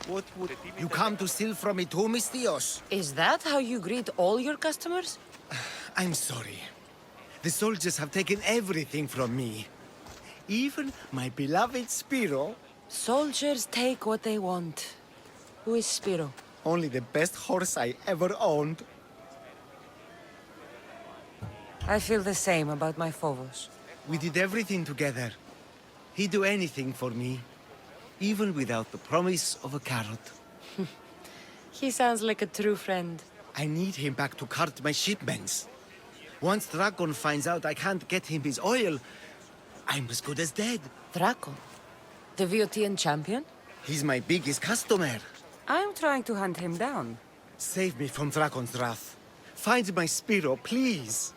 What would... You come to steal from me too, Miss Dios? Is that how you greet all your customers? I'm sorry. The soldiers have taken everything from me. Even my beloved Spiro. Soldiers take what they want. Who is Spiro? Only the best horse I ever owned. I feel the same about my Phobos. We did everything together. He'd do anything for me. Even without the promise of a carrot. He sounds like a true friend. I need him back to cart my shipments. Once Dragon finds out I can't get him his oil, I'm as good as dead. Draco? The Viotian champion? He's my biggest customer. I'm trying to hunt him down. Save me from Dragon's wrath. Find my Spiro, please.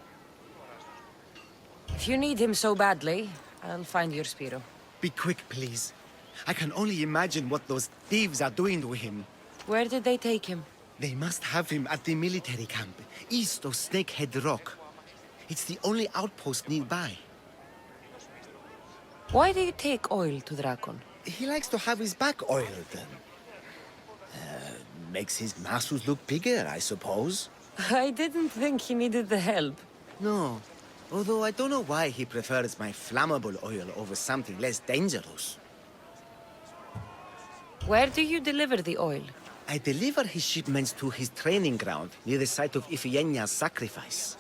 If you need him so badly, I'll find your Spiro. Be quick, please. I can only imagine what those thieves are doing to him. Where did they take him? They must have him at the military camp, east of Snakehead Rock. It's the only outpost nearby. Why do you take oil to Drakon? He likes to have his back oiled. Makes his muscles look bigger, I suppose. I didn't think he needed the help. No. Although I don't know why he prefers my flammable oil over something less dangerous. Where do you deliver the oil? I deliver his shipments to his training ground near the site of Iphigenia's sacrifice.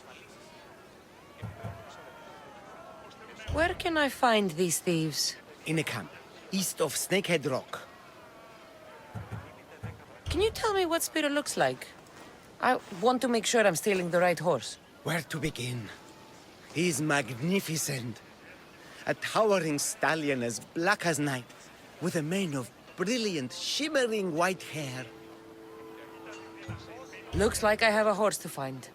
Where can I find these thieves? In a camp, east of Snakehead Rock. Can you tell me what Spiro looks like? I want to make sure I'm stealing the right horse. Where to begin? He's magnificent. A towering stallion as black as night, with a mane of brilliant, shimmering white hair. Looks like I have a horse to find.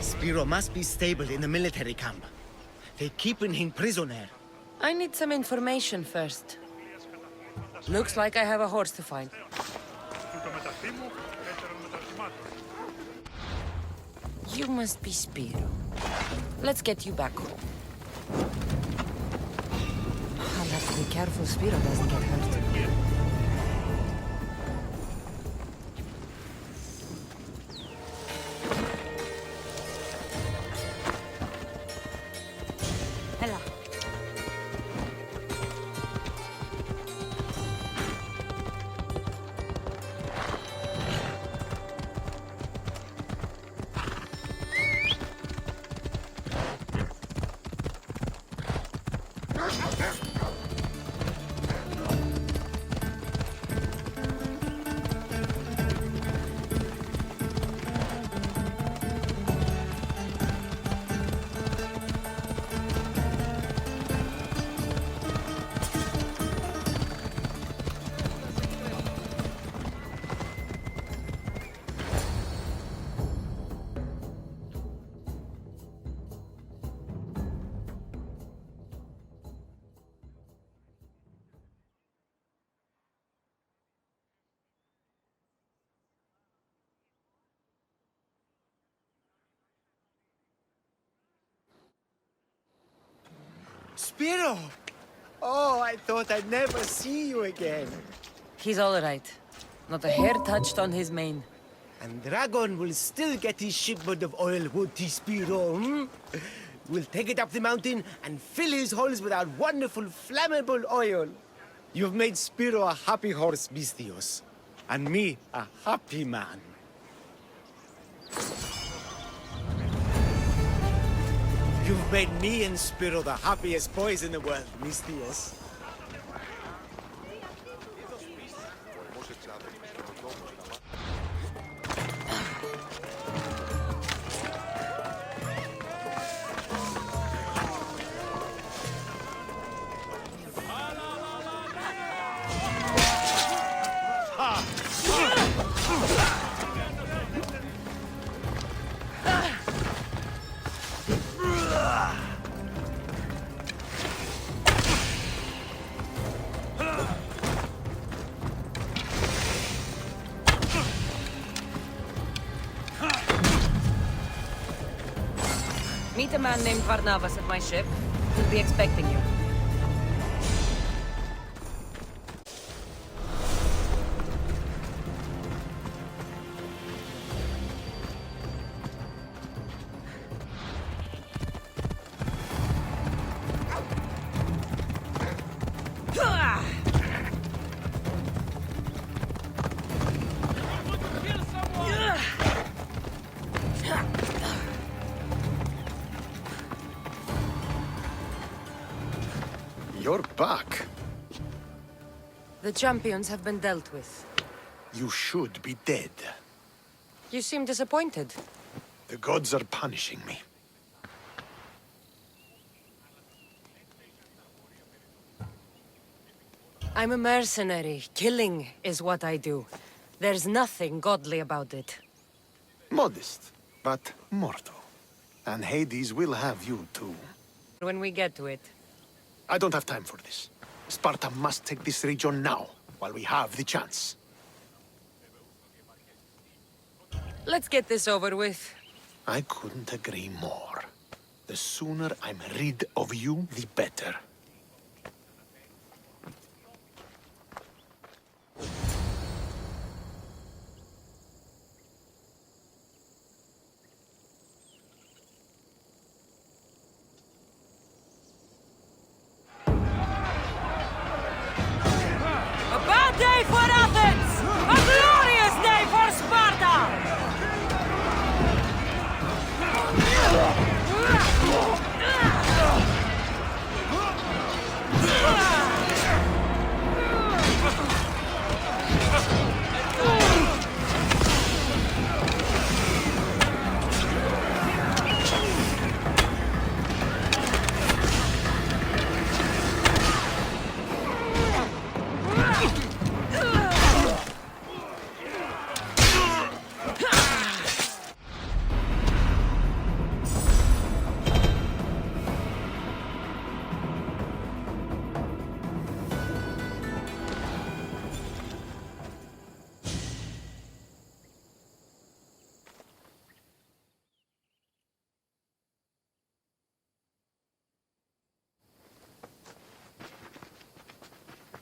Spiro must be stable in the military camp. They're keeping him prisoner. I need some information first. Looks like I have a horse to find. You must be Spiro. Let's get you back home. I'll have to be careful Spiro doesn't get hurt. Hello. Spiro! Oh, I thought I'd never see you again. He's all right. Not a hair touched on his mane. And Dragon will still get his shipment of oil, would he, Spiro, hmm? We'll take it up the mountain and fill his holes with our wonderful flammable oil. You've made Spiro a happy horse, Mistios. And me a happy man. You've made me and Spiro the happiest boys in the world, Mistios. Meet a man named Varnavas at my ship. He'll be expecting you. You're back. The champions have been dealt with. You should be dead. You seem disappointed. The gods are punishing me. I'm a mercenary. Killing is what I do. There's nothing godly about it. Modest, but mortal. And Hades will have you too. When we get to it. I don't have time for this. Sparta must take this region now, while we have the chance. Let's get this over with. I couldn't agree more. The sooner I'm rid of you, the better. A bad day for Athens! A glorious day for Sparta!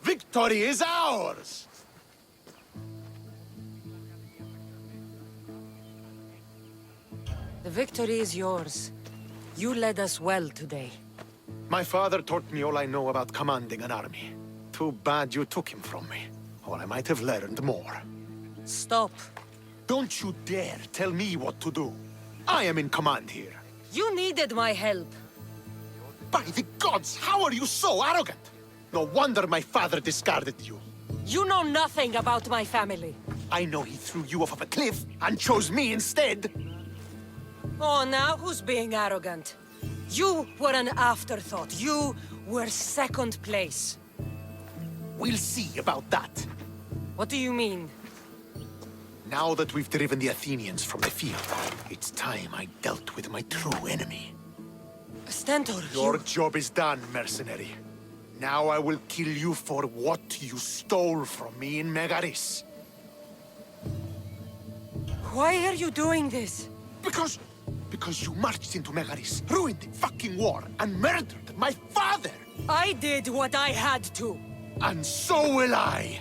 Victory is ours! The victory is yours. You led us well today. My father taught me all I know about commanding an army. Too bad you took him from me, or I might have learned more. Stop. Don't you dare tell me what to do. I am in command here. You needed my help. By the gods, how are you so arrogant? No wonder my father discarded you. You know nothing about my family. I know he threw you off of a cliff and chose me instead. Oh, now who's being arrogant? You were an afterthought. You were second place. We'll see about that. What do you mean? Now that we've driven the Athenians from the field, it's time I dealt with my true enemy. Stentor, Your job is done, mercenary. Now I will kill you for what you stole from me in Megaris. Why are you doing this? Because you marched into Megaris, ruined the fucking war, and murdered my father! I did what I had to. And so will I!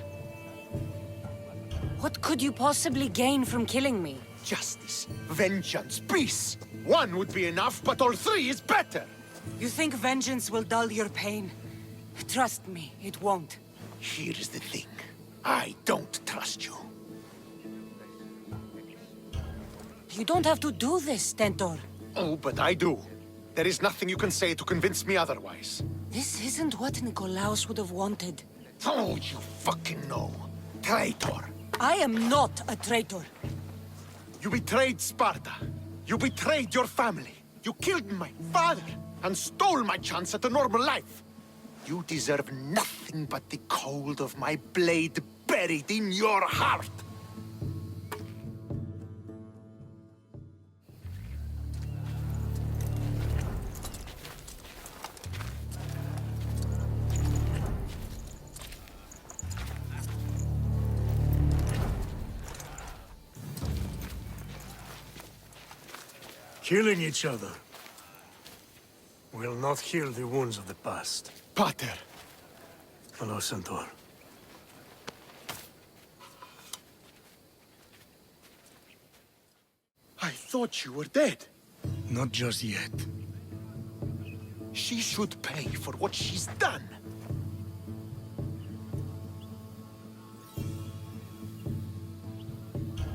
What could you possibly gain from killing me? Justice, vengeance, peace! One would be enough, but all three is better! You think vengeance will dull your pain? Trust me, it won't. Here is the thing. I don't trust you. You don't have to do this, Stentor. Oh, but I do. There is nothing you can say to convince me otherwise. This isn't what Nikolaos would have wanted. Oh, you fucking know. Traitor. I am not a traitor. You betrayed Sparta. You betrayed your family. You killed my father and stole my chance at a normal life. You deserve nothing but the cold of my blade buried in your heart. Killing each other will not heal the wounds of the past. Pater. Hello, Centaur. I thought you were dead. Not just yet. She should pay for what she's done.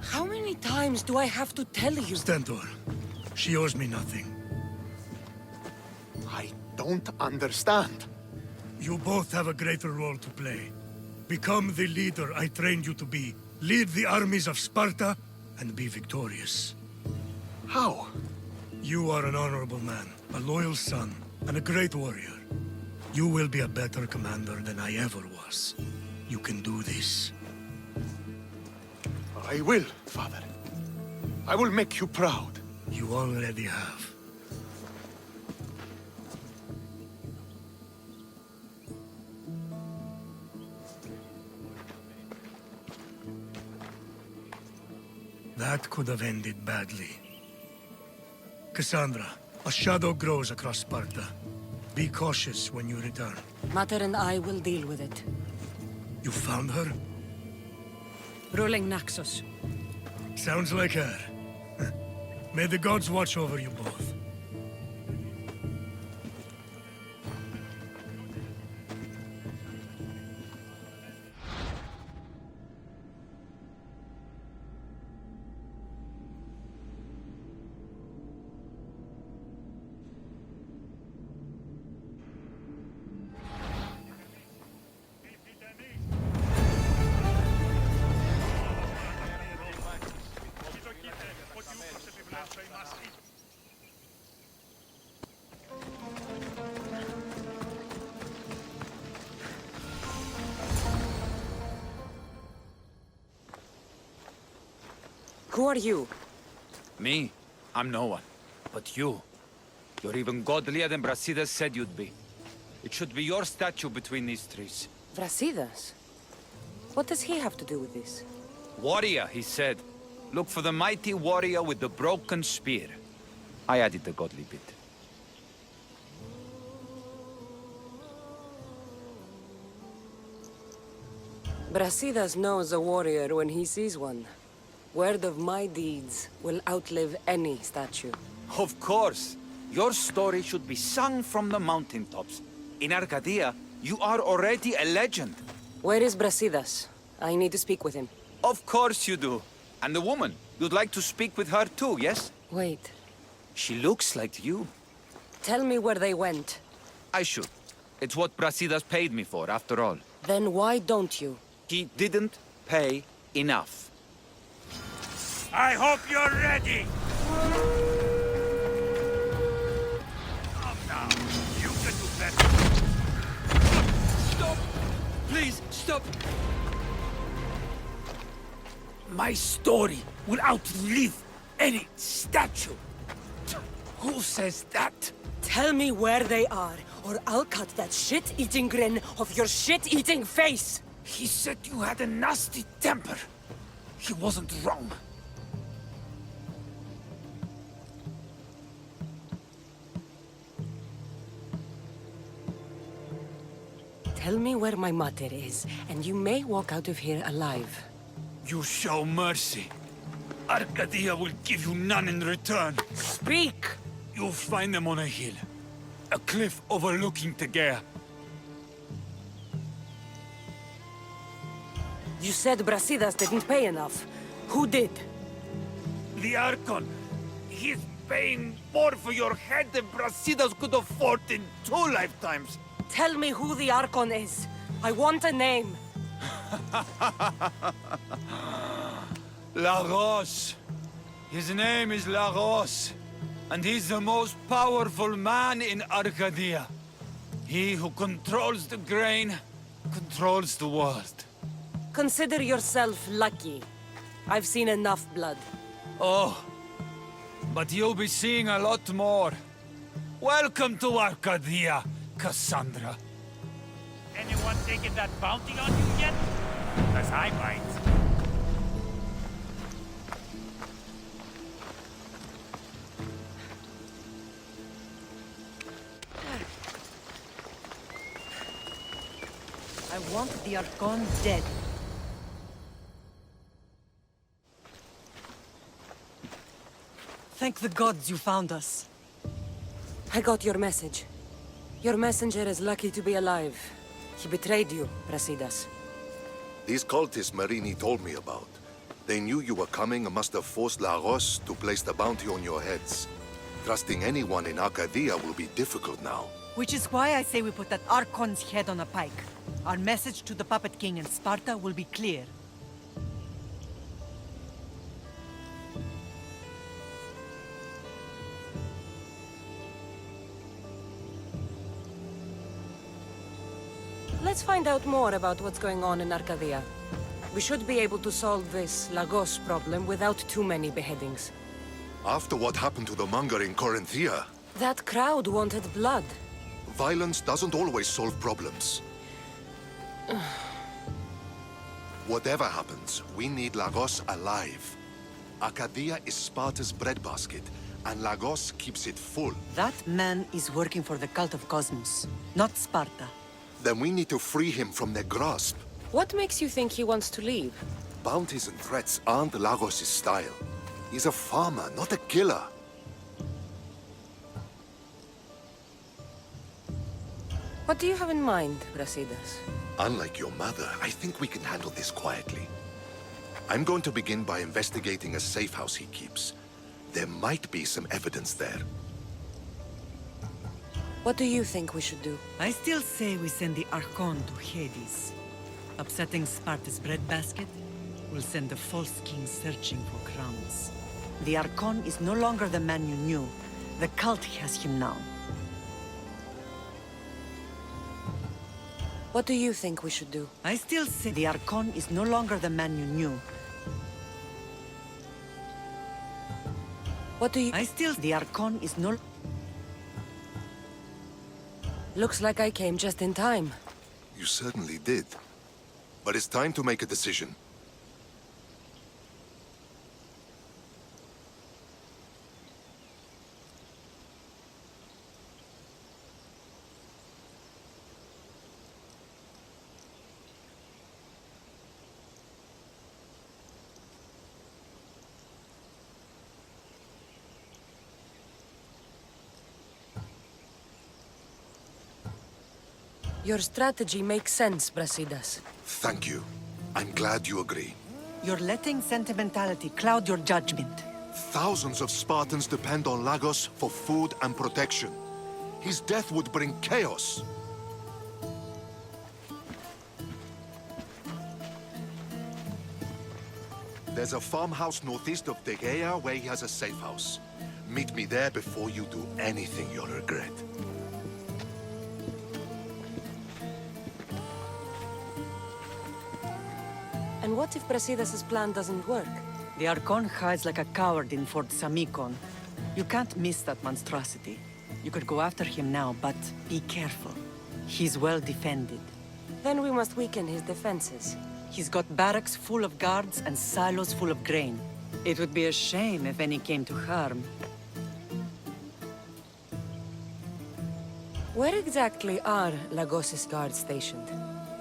How many times do I have to tell you? Stentor, she owes me nothing. I don't understand. You both have a greater role to play. Become the leader I trained you to be. Lead the armies of Sparta and be victorious. How? You are an honorable man, a loyal son, and a great warrior. You will be a better commander than I ever was. You can do this. I will, father. I will make you proud. You already have. That could have ended badly. Cassandra, a shadow grows across Sparta. Be cautious when you return. Mater and I will deal with it. You found her? Ruling Naxos. Sounds like her. May the gods watch over you both. Who are you? Me? I'm no one. But you. You're even godlier than Brasidas said you'd be. It should be your statue between these trees. Brasidas? What does he have to do with this? Warrior, he said. Look for the mighty warrior with the broken spear. I added the godly bit. Brasidas knows a warrior when he sees one. Word of my deeds will outlive any statue. Of course. Your story should be sung from the mountaintops. In Arcadia, you are already a legend. Where is Brasidas? I need to speak with him. Of course you do. And the woman, you'd like to speak with her too, yes? Wait. She looks like you. Tell me where they went. I should. It's what Brasidas paid me for, after all. Then why don't you? He didn't pay enough. I hope you're ready! Come now, you can do better. Stop! Please, stop! My story will outlive any statue. Who says that? Tell me where they are, or I'll cut that shit-eating grin off your shit-eating face! He said you had a nasty temper. He wasn't wrong. Tell me where my mater is, and you may walk out of here alive. You show mercy. Arcadia will give you none in return. Speak! You'll find them on a hill. A cliff overlooking Tegea. You said Brasidas didn't pay enough. Who did? The Archon. He's paying more for your head than Brasidas could afford in 2 lifetimes. Tell me who the Archon is. I want a name. Lagos. His name is Lagos. And he's the most powerful man in Arcadia. He who controls the grain, controls the world. Consider yourself lucky. I've seen enough blood. Oh, but you'll be seeing a lot more. Welcome to Arcadia, Cassandra. Anyone taking that bounty on you yet? Because I might. I want the Archon dead. Thank the gods you found us. I got your message. Your messenger is lucky to be alive. He betrayed you, Brasidas. These cultists Marini told me about. They knew you were coming and must have forced Lagos to place the bounty on your heads. Trusting anyone in Arcadia will be difficult now. Which is why I say we put that Archon's head on a pike. Our message to the Puppet King in Sparta will be clear. Let's find out more about what's going on in Arcadia. We should be able to solve this Lagos problem without too many beheadings. After what happened to the monger in Corinthia, That crowd wanted blood. violence doesn't always solve problems. Whatever happens, we need Lagos alive. Arcadia is Sparta's breadbasket, and Lagos keeps it full. That man is working for the cult of Cosmos, not Sparta. Then we need to free him from their grasp. What makes you think he wants to leave? Bounties and threats aren't Lagos' style. He's a farmer, not a killer. What do you have in mind, Brasidas? Unlike your mother, I think we can handle this quietly. I'm going to begin by investigating a safe house he keeps. There might be some evidence there. What do you think we should do? I still say we send the Archon to Hades. Upsetting Sparta's breadbasket will send the false king searching for crowns. The Archon is no longer the man you knew. The cult has him now. What do you think we should do? I still say the Archon is no longer the man you knew. What do you... The Archon is no... Looks like I came just in time. You certainly did. But it's time to make a decision. Your strategy makes sense, Brasidas. Thank you. I'm glad you agree. You're letting sentimentality cloud your judgment. Thousands of Spartans depend on Lagos for food and protection. His death would bring chaos. There's a farmhouse northeast of Tegea where he has a safe house. Meet me there before you do anything you'll regret. And what if Brasidas' plan doesn't work? The Archon hides like a coward in Fort Samikon. You can't miss that monstrosity. You could go after him now, but be careful. He's well defended. Then we must weaken his defenses. He's got barracks full of guards and silos full of grain. It would be a shame if any came to harm. Where exactly are Lagos' guards stationed?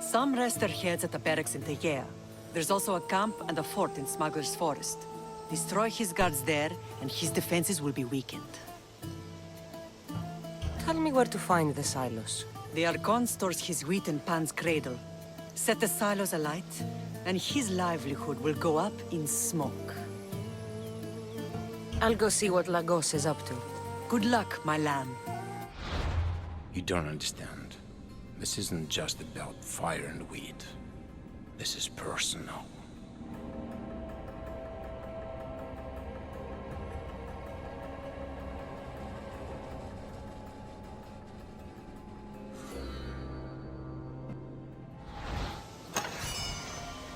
Some rest their heads at the barracks in Tegea. There's also a camp and a fort in Smuggler's Forest. Destroy his guards there, and his defenses will be weakened. Tell me where to find the silos. The Archon stores his wheat in Pan's cradle. Set the silos alight, and his livelihood will go up in smoke. I'll go see what Lagos is up to. Good luck, my lamb. You don't understand. This isn't just about fire and weed. This is personal.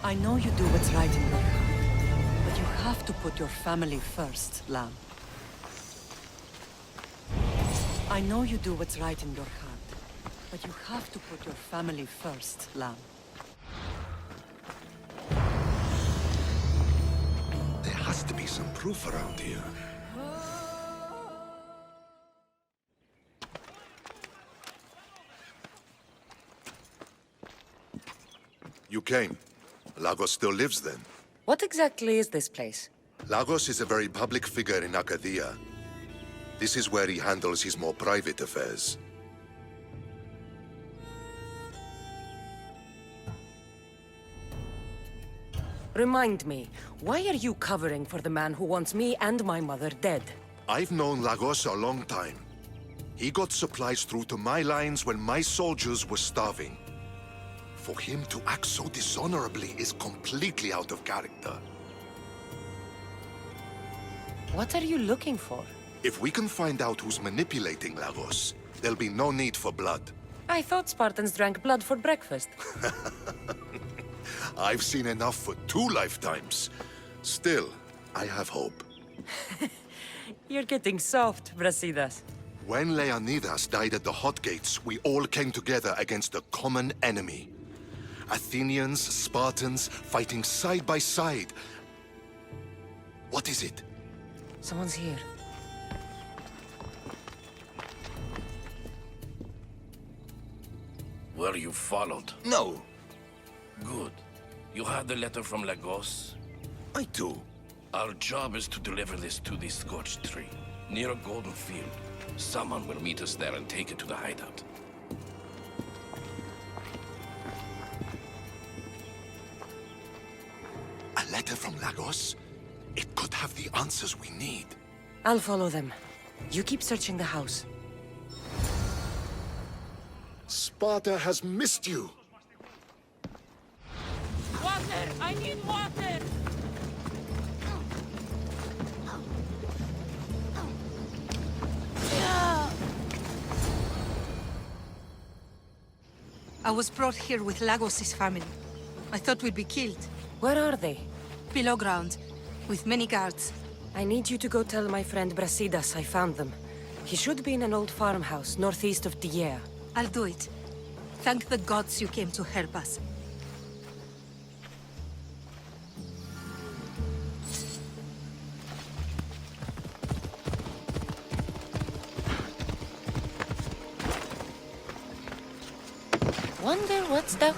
I know you do what's right in your heart, but you have to put your family first, lamb. I know you do what's right in your heart, but you have to put your family first, lamb. There has to be some proof around here. You came. Lagos still lives then? What exactly is this place? Lagos is a very public figure in Arcadia. This is where he handles his more private affairs. Remind me, why are you covering for the man who wants me and my mother dead? I've known Lagos a long time. He got supplies through to my lines when my soldiers were starving. For him to act so dishonorably is completely out of character. What are you looking for? If we can find out who's manipulating Lagos, there'll be no need for blood. I thought Spartans drank blood for breakfast. I've seen enough for 2 lifetimes. Still, I have hope. You're getting soft, Brasidas. When Leonidas died at the Hot Gates, we all came together against a common enemy. Athenians, Spartans, fighting side by side. What is it? Someone's here. Were you followed? No, Good. You had the letter from Lagos? I do. Our job is to deliver this to the scorched tree, near a golden field. Someone will meet us there and take it to the hideout. A letter from Lagos? It could have the answers we need. I'll follow them. You keep searching the house. Sparta has missed you. Water! I need water! I was brought here with Lagos' family. I thought we'd be killed. Where are they? Below ground, with many guards. I need you to go tell my friend Brasidas I found them. He should be in an old farmhouse northeast of Diea. I'll do it. Thank the gods you came to help us. Wonder what's the...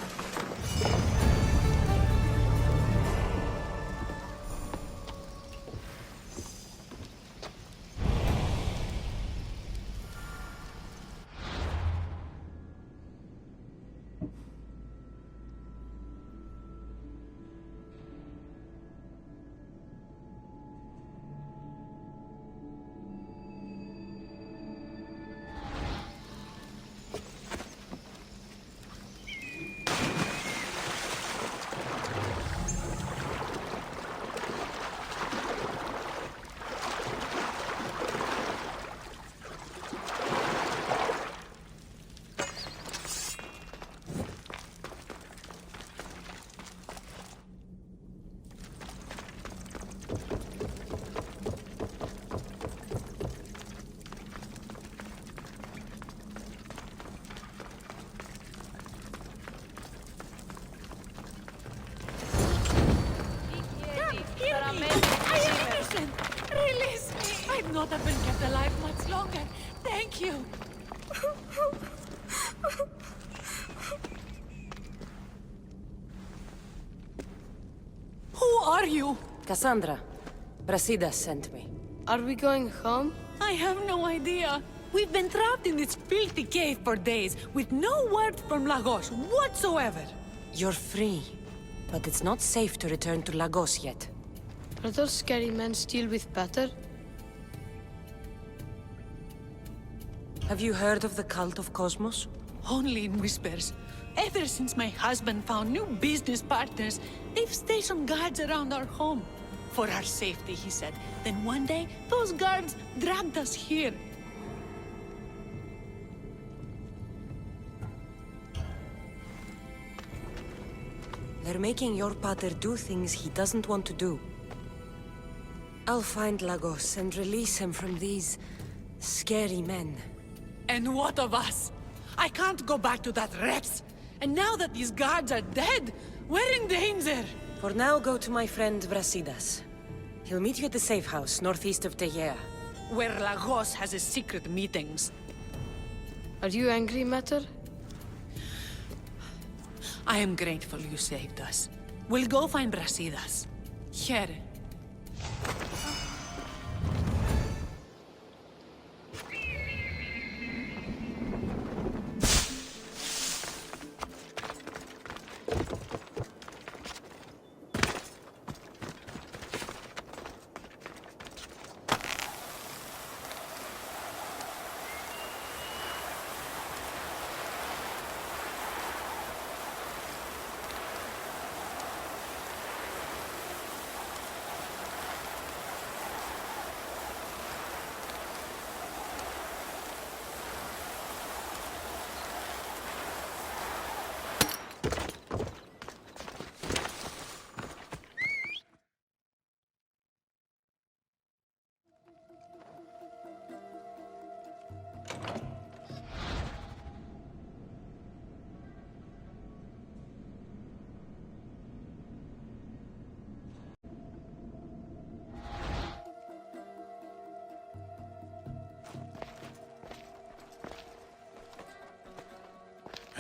Release me! I'd not have been kept alive much longer. Thank you. Who are you? Cassandra. Brasidas sent me. Are we going home? I have no idea. We've been trapped in this filthy cave for days, with no word from Lagos whatsoever. You're free, but it's not safe to return to Lagos yet. Are those scary men still with Peter? Have you heard of the cult of Cosmos? Only in whispers. Ever since my husband found new business partners, they've stationed guards around our home. For our safety, he said. Then one day, those guards dragged us here. They're making your pater do things he doesn't want to do. I'll find Lagos and release him from these... scary men. And what of us? I can't go back to that Reps. And now that these guards are dead, we're in danger. For now, go to my friend Brasidas. He'll meet you at the safe house, northeast of Tegea. Where Lagos has his secret meetings. Are you angry, Mater? I am grateful you saved us. We'll go find Brasidas. Here.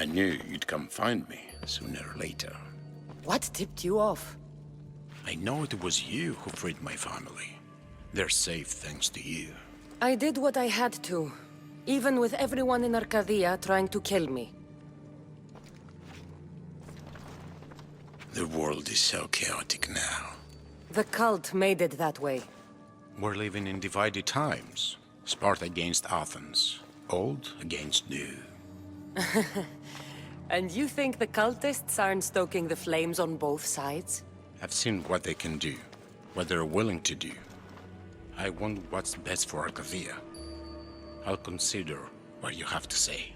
I knew you'd come find me sooner or later. What tipped you off? I know it was you who freed my family. They're safe thanks to you. I did what I had to, even with everyone in Arcadia trying to kill me. The world is so chaotic now. The cult made it that way. We're living in divided times. Sparta against Athens. Old against new. And you think the cultists aren't stoking the flames on both sides? I've seen what they can do, what they're willing to do. I want what's best for Arcadia. I'll consider what you have to say.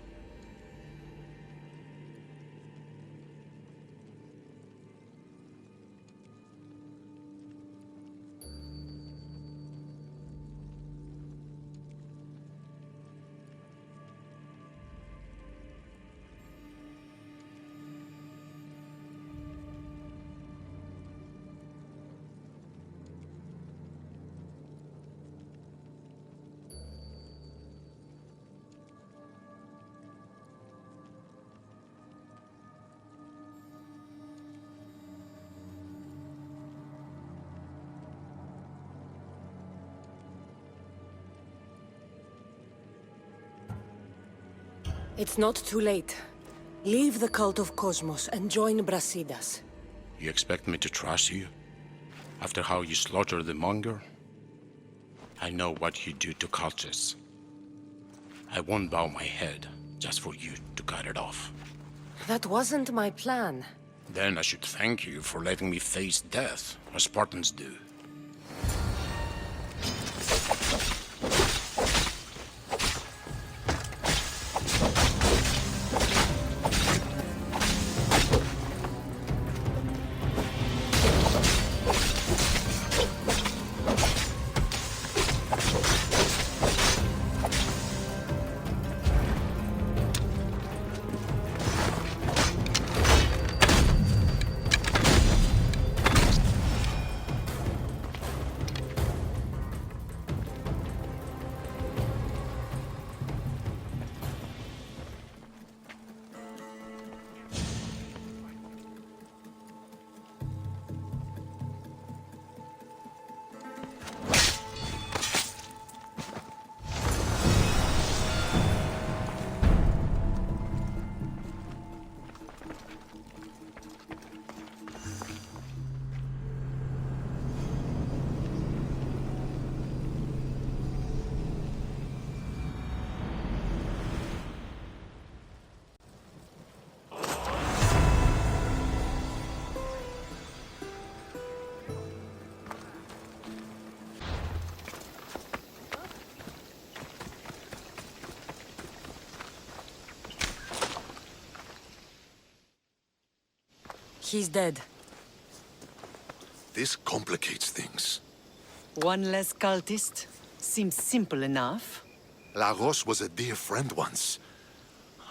It's not too late. Leave the cult of Cosmos and join Brasidas. You expect me to trust you? After how you slaughtered the monger? I know what you do to cultists. I won't bow my head just for you to cut it off. That wasn't my plan. Then I should thank you for letting me face death, as Spartans do. He's dead. This complicates things. One less cultist? Seems simple enough. Lagos was a dear friend once.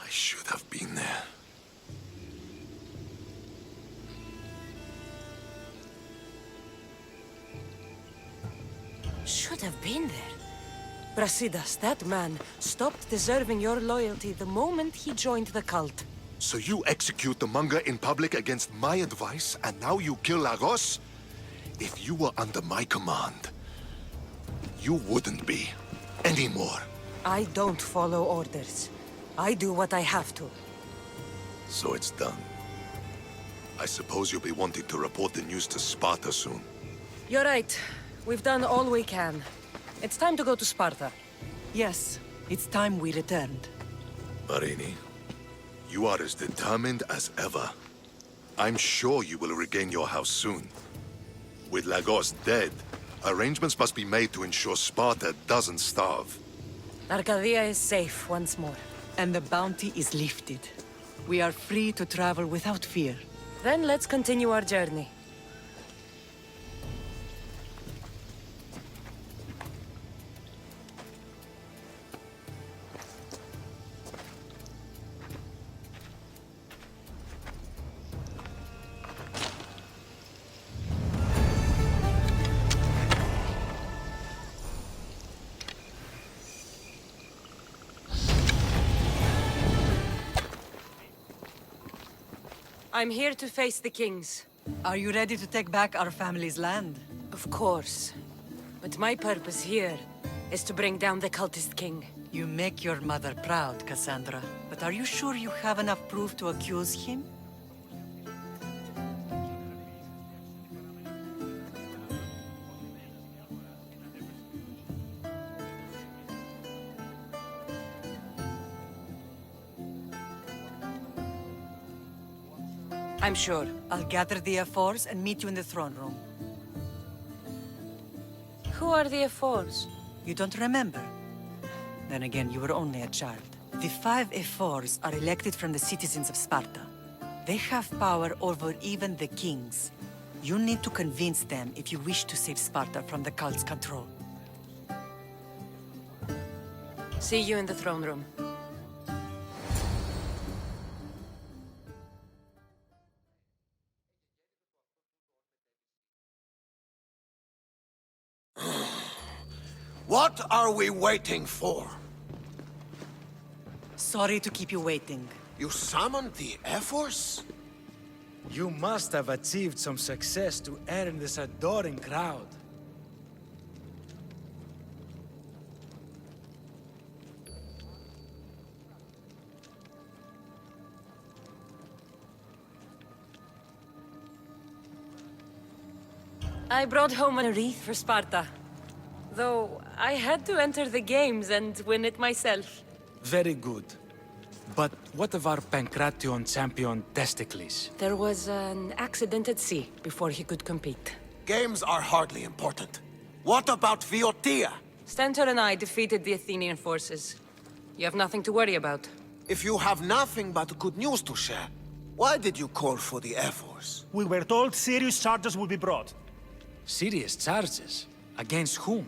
I should have been there. Should have been there. Brasidas, that man, stopped deserving your loyalty the moment he joined the cult. So you execute the monger in public against my advice, and now you kill Lagos? If you were under my command, you wouldn't be anymore. I don't follow orders. I do what I have to. So it's done. I suppose you'll be wanting to report the news to Sparta soon. You're right. We've done all we can. It's time to go to Sparta. Yes, it's time we returned. Marini, you are as determined as ever. I'm sure you will regain your house soon. With Lagos dead, arrangements must be made to ensure Sparta doesn't starve. Arcadia is safe once more. And the bounty is lifted. We are free to travel without fear. Then let's continue our journey. I'm here to face the kings. Are you ready to take back our family's land? Of course. But my purpose here is to bring down the cultist king. You make your mother proud, Cassandra. But are you sure you have enough proof to accuse him? I'm sure. I'll gather the F4s and meet you in the throne room. Who are the F4s? You don't remember? Then again, you were only a child. The 5 F4s are elected from the citizens of Sparta. They have power over even the kings. You need to convince them if you wish to save Sparta from the cult's control. See you in the throne room. What are we waiting for? Sorry to keep you waiting. You summoned the F-Force? You must have achieved some success to earn this adoring crowd. I brought home a wreath for Sparta. Though I had to enter the games and win it myself. Very good. But what of our Pancration champion Testicles? There was an accident at sea before he could compete. Games are hardly important. What about Viotia? Stentor and I defeated the Athenian forces. You have nothing to worry about. If you have nothing but good news to share, why did you call for the F-Force? We were told serious charges will be brought. Serious charges? Against whom?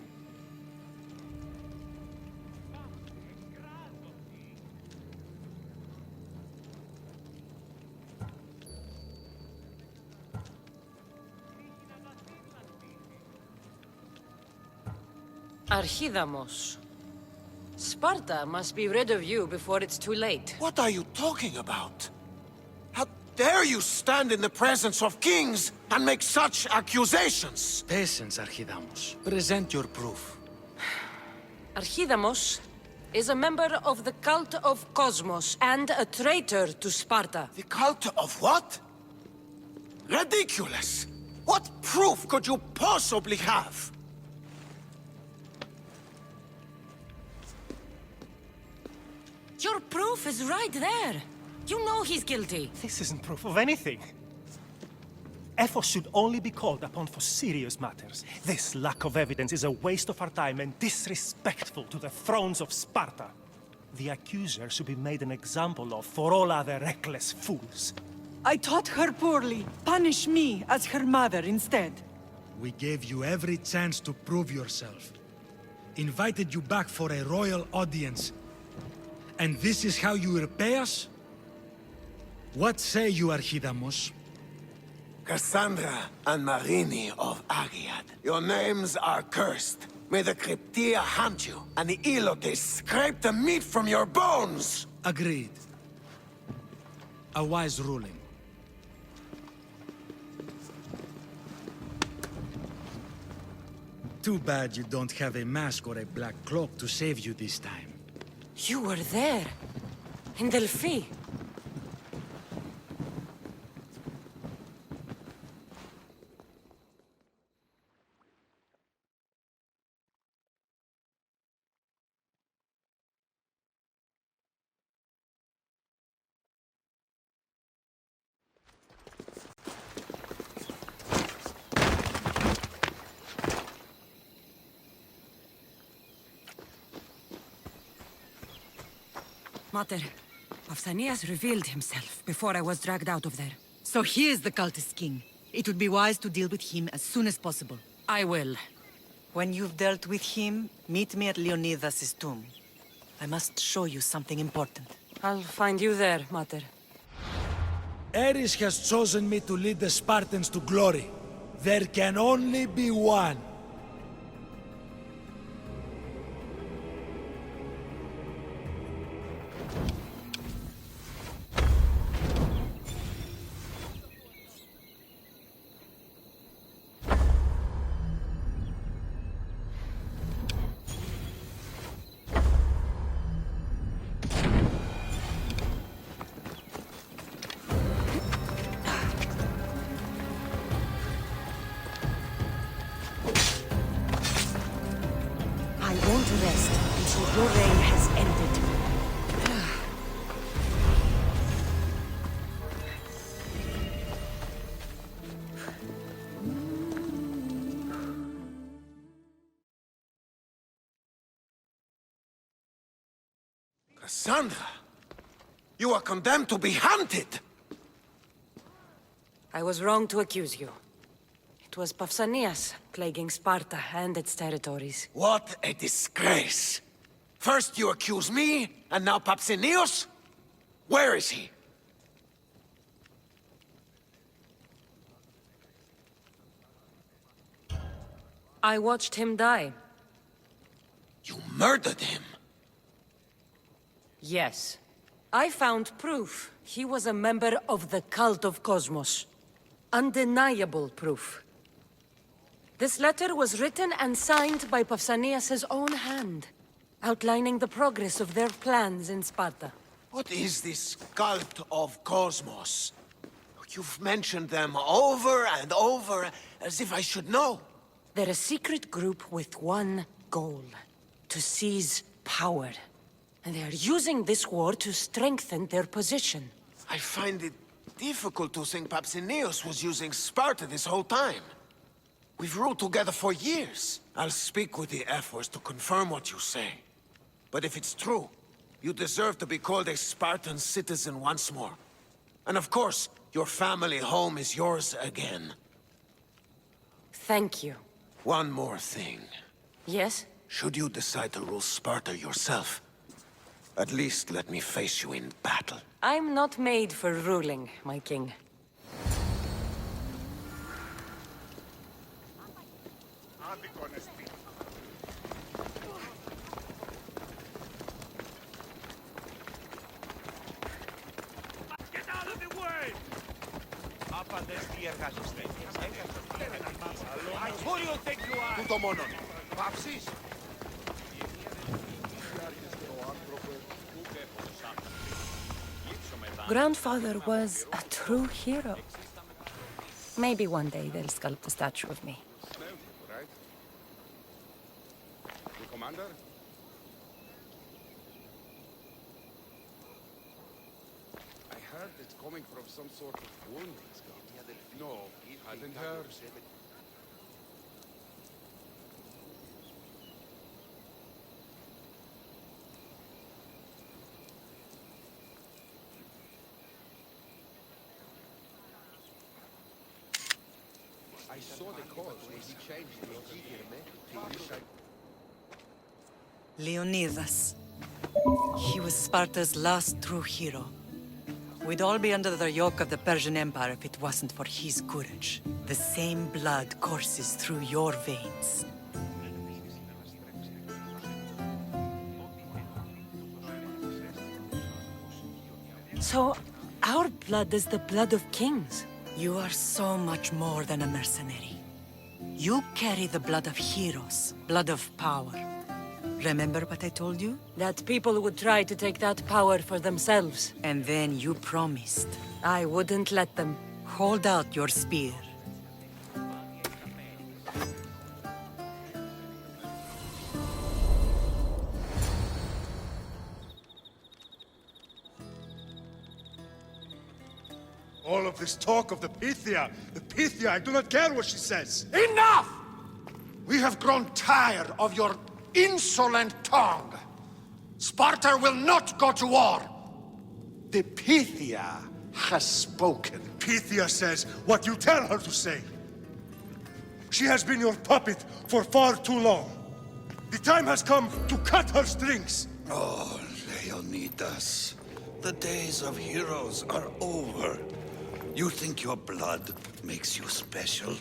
Archidamos. Sparta must be rid of you before it's too late. What are you talking about? How dare you stand in the presence of kings and make such accusations? Patience, Archidamos. Present your proof. Archidamos is a member of the cult of Cosmos and a traitor to Sparta. The cult of what? Ridiculous! What proof could you possibly have? Your proof is right there. You know he's guilty. This isn't proof of anything. Efforts should only be called upon for serious matters. This lack of evidence is a waste of our time and disrespectful to the thrones of Sparta. The accuser should be made an example of for all other reckless fools. I taught her poorly. Punish me as her mother instead. We gave you every chance to prove yourself. Invited you back for a royal audience. And this is how you repay us? What say you, Archidamos? Cassandra and Marini of Agiad, your names are cursed. May the Cryptia hunt you, and the Elotes scrape the meat from your bones! Agreed. A wise ruling. Too bad you don't have a mask or a black cloak to save you this time. You were there. In Delphi. Mater, Pausanias revealed himself before I was dragged out of there. So he is the cultist king. It would be wise to deal with him as soon as possible. I will. When you've dealt with him, meet me at Leonidas' tomb. I must show you something important. I'll find you there, Mater. Ares has chosen me to lead the Spartans to glory. There can only be one. Cassandra, you are condemned to be hunted! I was wrong to accuse you. It was Pausanias plaguing Sparta and its territories. What a disgrace! First you accuse me, and now Pausanias? Where is he? I watched him die. You murdered him? Yes. I found proof he was a member of the cult of Cosmos. Undeniable proof. This letter was written and signed by Pausanias' own hand, outlining the progress of their plans in Sparta. What is this cult of Cosmos? You've mentioned them over and over, as if I should know. They're a secret group with one goal: to seize power. And they are using this war to strengthen their position. I find it difficult to think Pausanias was using Sparta this whole time. We've ruled together for years. I'll speak with the F-Force to confirm what you say. But if it's true, you deserve to be called a Spartan citizen once more. And of course, your family home is yours again. Thank you. One more thing. Yes? Should you decide to rule Sparta yourself, at least let me face you in battle. I'm not made for ruling, my king. Get out of the way! Who do you think you are? Τούτο μόνον. Πάψεις. Grandfather was a true hero. Maybe one day they'll sculpt a statue of me. Commander? I heard it's coming from some sort of wound. No, I haven't heard. I saw the cause when he changed the Leonidas. He was Sparta's last true hero. We'd all be under the yoke of the Persian Empire if it wasn't for his courage. The same blood courses through your veins. So, our blood is the blood of kings. You are so much more than a mercenary. You carry the blood of heroes, blood of power. Remember what I told you? That people would try to take that power for themselves. And then you promised. I wouldn't let them. Hold out your spear. All of this talk of the Pythia, I do not care what she says. Enough! We have grown tired of your insolent tongue. Sparta will not go to war. The Pythia has spoken. Pythia says what you tell her to say. She has been your puppet for far too long. The time has come to cut her strings. Oh, Leonidas. The days of heroes are over. You think your blood makes you special?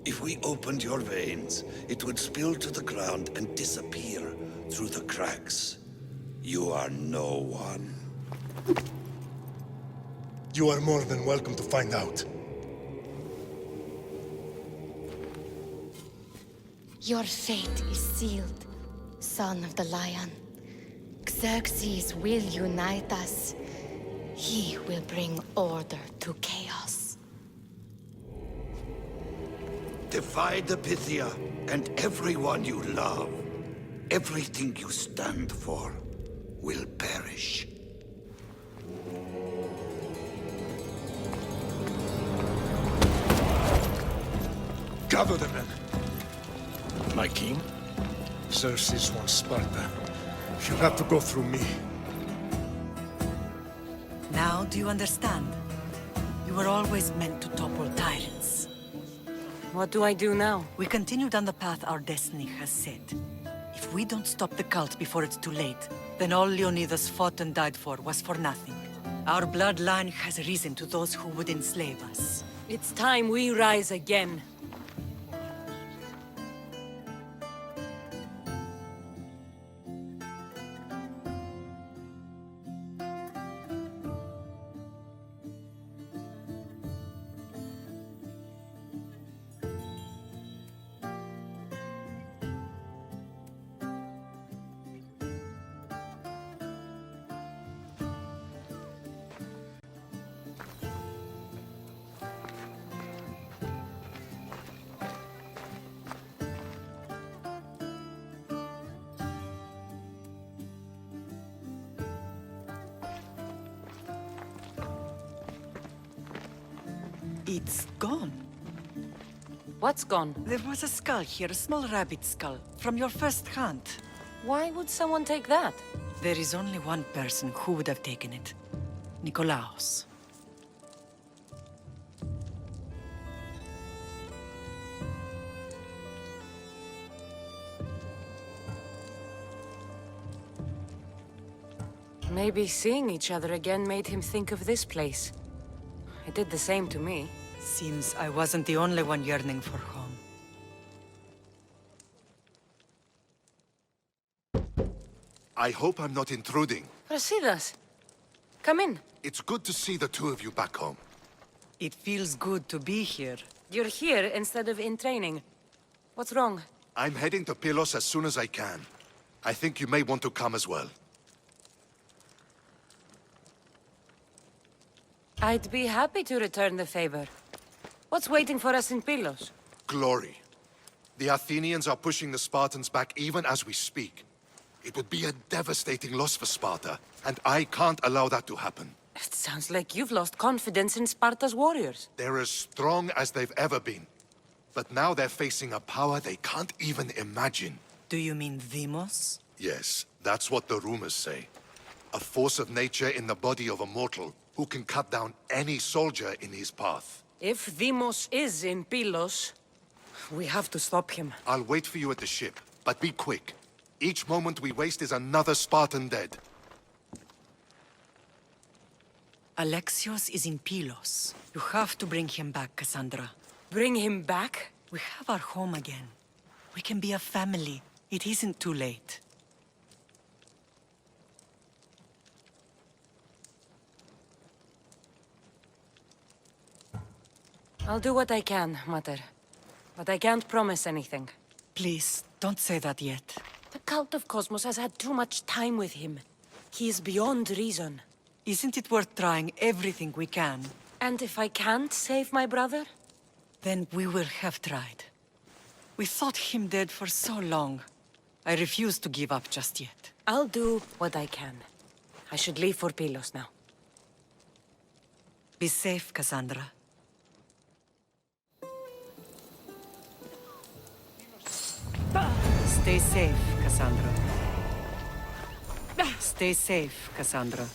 If we opened your veins, it would spill to the ground and disappear through the cracks. You are no one. You are more than welcome to find out. Your fate is sealed, son of the lion. Xerxes will unite us. He will bring order to chaos. Divide the Pythia and everyone you love. Everything you stand for will perish. Gather the men. My king? Xerxes wants Sparta. She'll have to go through me. Now, do you understand? You were always meant to topple tyrants. What do I do now? We continue down the path our destiny has set. If we don't stop the cult before it's too late, then all Leonidas fought and died for was for nothing. Our bloodline has risen to those who would enslave us. It's time we rise again. It's gone. What's gone? There was a skull here, a small rabbit skull, from your first hunt. Why would someone take that? There is only one person who would have taken it. Nikolaos. Maybe seeing each other again made him think of this place. It did the same to me. Seems I wasn't the only one yearning for home. I hope I'm not intruding. Brasidas, come in. It's good to see the two of you back home. It feels good to be here. You're here instead of in training. What's wrong? I'm heading to Pylos as soon as I can. I think you may want to come as well. I'd be happy to return the favor. What's waiting for us in Pylos? Glory. The Athenians are pushing the Spartans back even as we speak. It would be a devastating loss for Sparta, and I can't allow that to happen. It sounds like you've lost confidence in Sparta's warriors. They're as strong as they've ever been. But now they're facing a power they can't even imagine. Do you mean Demos? Yes, that's what the rumors say. A force of nature in the body of a mortal who can cut down any soldier in his path. If Demos is in Pylos, we have to stop him. I'll wait for you at the ship, but be quick. Each moment we waste is another Spartan dead. Alexios is in Pylos. You have to bring him back, Cassandra. Bring him back? We have our home again. We can be a family. It isn't too late. I'll do what I can, Mater. But I can't promise anything. Please, don't say that yet. The cult of Cosmos has had too much time with him. He is beyond reason. Isn't it worth trying everything we can? And if I can't save my brother? Then we will have tried. We thought him dead for so long. I refuse to give up just yet. I'll do what I can. I should leave for Pylos now. Be safe, Cassandra. Stay safe, Cassandra. Stay safe, Cassandra.